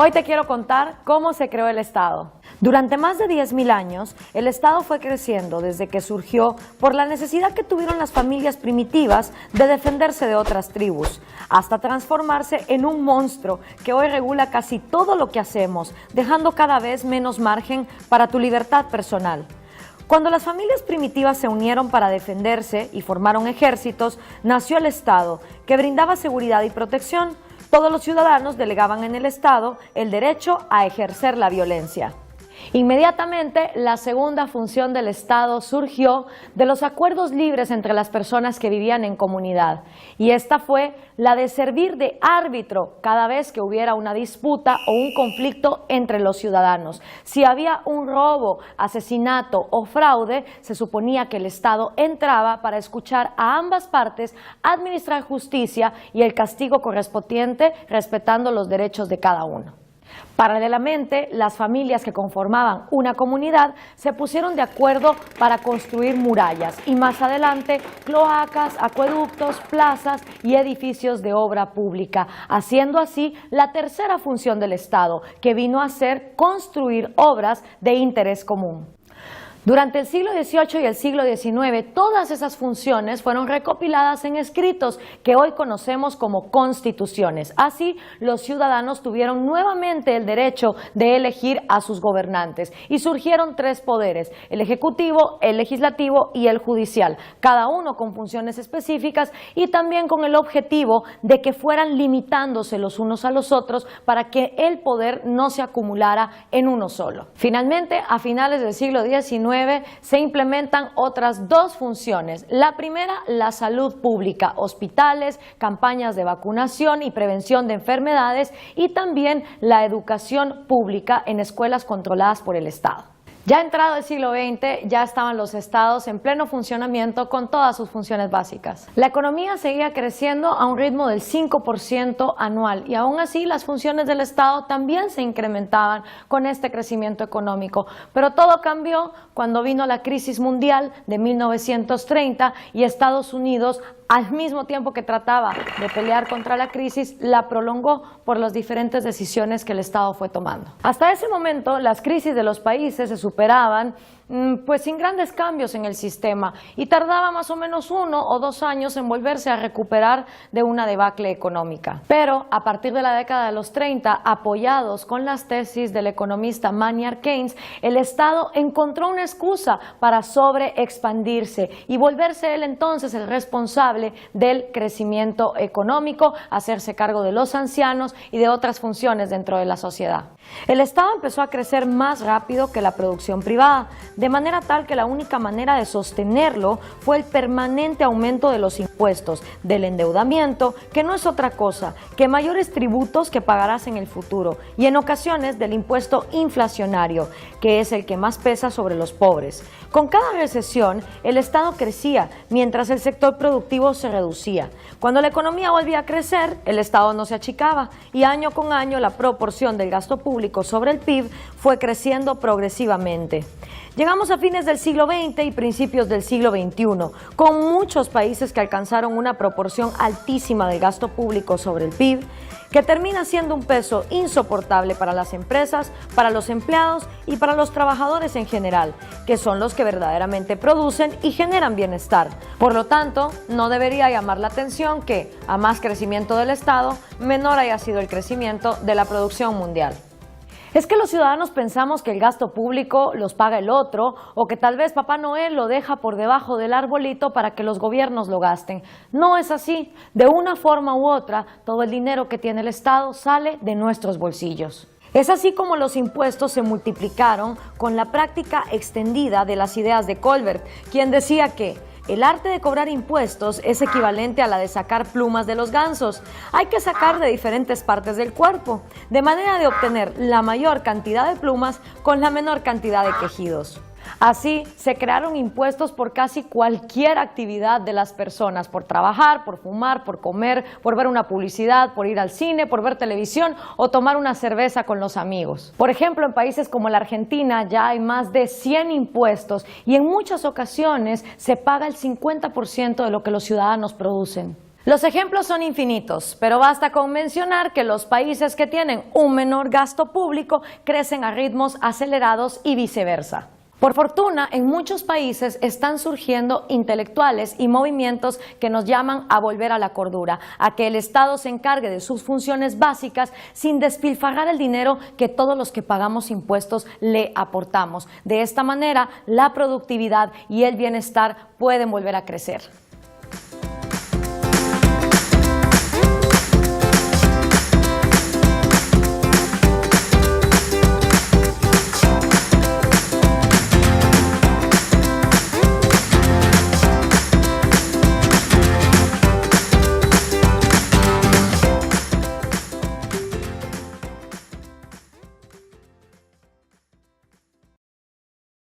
Hoy te quiero contar cómo se creó el Estado. Durante más de 10.000 años, el Estado fue creciendo desde que surgió por la necesidad que tuvieron las familias primitivas de defenderse de otras tribus, hasta transformarse en un monstruo que hoy regula casi todo lo que hacemos, dejando cada vez menos margen para tu libertad personal. Cuando las familias primitivas se unieron para defenderse y formaron ejércitos, nació el Estado, que brindaba seguridad y protección. Todos los ciudadanos delegaban en el Estado el derecho a ejercer la violencia. Inmediatamente, la segunda función del Estado surgió de los acuerdos libres entre las personas que vivían en comunidad, y esta fue la de servir de árbitro cada vez que hubiera una disputa o un conflicto entre los ciudadanos. Si había un robo, asesinato o fraude, se suponía que el Estado entraba para escuchar a ambas partes, administrar justicia y el castigo correspondiente, respetando los derechos de cada uno. Paralelamente, las familias que conformaban una comunidad se pusieron de acuerdo para construir murallas y más adelante cloacas, acueductos, plazas y edificios de obra pública, haciendo así la tercera función del Estado, que vino a ser construir obras de interés común. Durante el siglo XVIII y el siglo XIX, todas esas funciones fueron recopiladas en escritos que hoy conocemos como constituciones. Así, los ciudadanos tuvieron nuevamente el derecho de elegir a sus gobernantes y surgieron tres poderes: el ejecutivo, el legislativo y el judicial, cada uno con funciones específicas y también con el objetivo de que fueran limitándose los unos a los otros para que el poder no se acumulara en uno solo. Finalmente, a finales del siglo XIX, se implementan otras dos funciones. La primera, la salud pública, hospitales, campañas de vacunación y prevención de enfermedades, y también la educación pública en escuelas controladas por el Estado. Ya entrado el siglo XX, ya estaban los estados en pleno funcionamiento con todas sus funciones básicas. La economía seguía creciendo a un ritmo del 5% anual y aún así las funciones del Estado también se incrementaban con este crecimiento económico. Pero todo cambió cuando vino la crisis mundial de 1930 y Estados Unidos, al mismo tiempo que trataba de pelear contra la crisis, la prolongó por las diferentes decisiones que el Estado fue tomando. Hasta ese momento, las crisis de los países se superaban pues sin grandes cambios en el sistema y tardaba más o menos 1 o 2 años en volverse a recuperar de una debacle económica. Pero a partir de la década de los 30, apoyados con las tesis del economista Maynard Keynes, el Estado encontró una excusa para sobreexpandirse y volverse él entonces el responsable del crecimiento económico, hacerse cargo de los ancianos y de otras funciones dentro de la sociedad. El Estado empezó a crecer más rápido que la producción privada, de manera tal que la única manera de sostenerlo fue el permanente aumento de los impuestos, del endeudamiento, que no es otra cosa que mayores tributos que pagarás en el futuro, y en ocasiones del impuesto inflacionario, que es el que más pesa sobre los pobres. Con cada recesión, el Estado crecía, mientras el sector productivo se reducía. Cuando la economía volvía a crecer, el Estado no se achicaba, y año con año la proporción del gasto público sobre el PIB fue creciendo progresivamente. Llegamos a fines del siglo XX y principios del siglo XXI, con muchos países que alcanzaron una proporción altísima del gasto público sobre el PIB, que termina siendo un peso insoportable para las empresas, para los empleados y para los trabajadores en general, que son los que verdaderamente producen y generan bienestar. Por lo tanto, no debería llamar la atención que, a más crecimiento del Estado, menor haya sido el crecimiento de la producción mundial. Es que los ciudadanos pensamos que el gasto público los paga el otro, o que tal vez Papá Noel lo deja por debajo del arbolito para que los gobiernos lo gasten. No es así. De una forma u otra, todo el dinero que tiene el Estado sale de nuestros bolsillos. Es así como los impuestos se multiplicaron con la práctica extendida de las ideas de Colbert, quien decía que el arte de cobrar impuestos es equivalente a la de sacar plumas de los gansos. Hay que sacar de diferentes partes del cuerpo, de manera de obtener la mayor cantidad de plumas con la menor cantidad de quejidos. Así, se crearon impuestos por casi cualquier actividad de las personas, por trabajar, por fumar, por comer, por ver una publicidad, por ir al cine, por ver televisión o tomar una cerveza con los amigos. Por ejemplo, en países como la Argentina ya hay más de 100 impuestos y en muchas ocasiones se paga el 50% de lo que los ciudadanos producen. Los ejemplos son infinitos, pero basta con mencionar que los países que tienen un menor gasto público crecen a ritmos acelerados y viceversa. Por fortuna, en muchos países están surgiendo intelectuales y movimientos que nos llaman a volver a la cordura, a que el Estado se encargue de sus funciones básicas sin despilfarrar el dinero que todos los que pagamos impuestos le aportamos. De esta manera, la productividad y el bienestar pueden volver a crecer.